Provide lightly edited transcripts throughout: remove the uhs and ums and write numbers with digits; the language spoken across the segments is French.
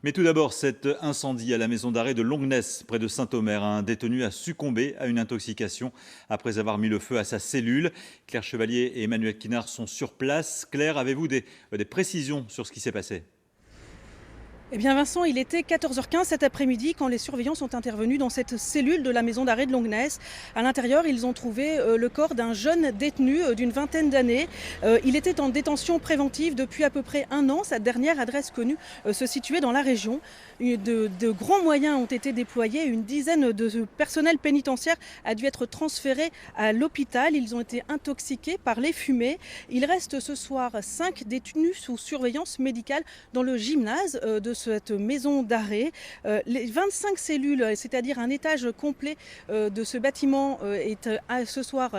Mais tout d'abord, cet incendie à la maison d'arrêt de Longnes, près de Saint-Omer. Un détenu a succombé à une intoxication après avoir mis le feu à sa cellule. Claire Chevalier et Emmanuel Quinard sont sur place. Claire, avez-vous des précisions sur ce qui s'est passé? Eh bien Vincent, il était 14h15 cet après-midi quand les surveillants sont intervenus dans cette cellule de la maison d'arrêt de Longnes. À l'intérieur, ils ont trouvé le corps d'un jeune détenu d'une vingtaine d'années. Il était en détention préventive depuis à peu près un an. Sa dernière adresse connue se situait dans la région. De grands moyens ont été déployés. Une dizaine de personnels pénitentiaires a dû être transféré à l'hôpital. Ils ont été intoxiqués par les fumées. Il reste ce soir 5 détenus sous surveillance médicale dans le gymnase de cette maison d'arrêt. Les 25 cellules, c'est-à-dire un étage complet de ce bâtiment est ce soir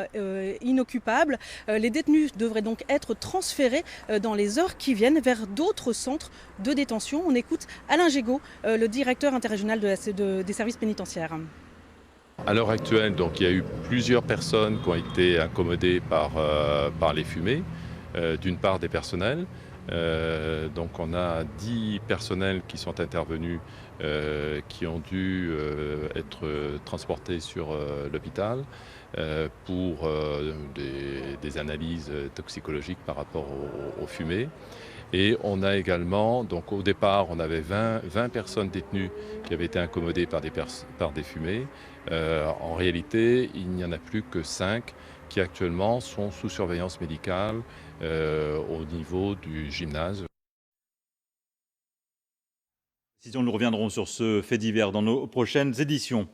inoccupable. Les détenus devraient donc être transférés dans les heures qui viennent vers d'autres centres de détention. On écoute Alain Gégaud, le directeur interrégional des services pénitentiaires. À l'heure actuelle, donc, il y a eu plusieurs personnes qui ont été incommodées par les fumées, d'une part des personnels. Donc on a 10 personnels qui sont intervenus, qui ont dû être transportés sur l'hôpital pour des analyses toxicologiques par rapport aux fumées. Et on a également, donc au départ, on avait 20 personnes détenues qui avaient été incommodées par des fumées. En réalité, il n'y en a plus que 5 qui actuellement sont sous surveillance médicale au niveau du gymnase. Nous reviendrons sur ce fait divers dans nos prochaines éditions.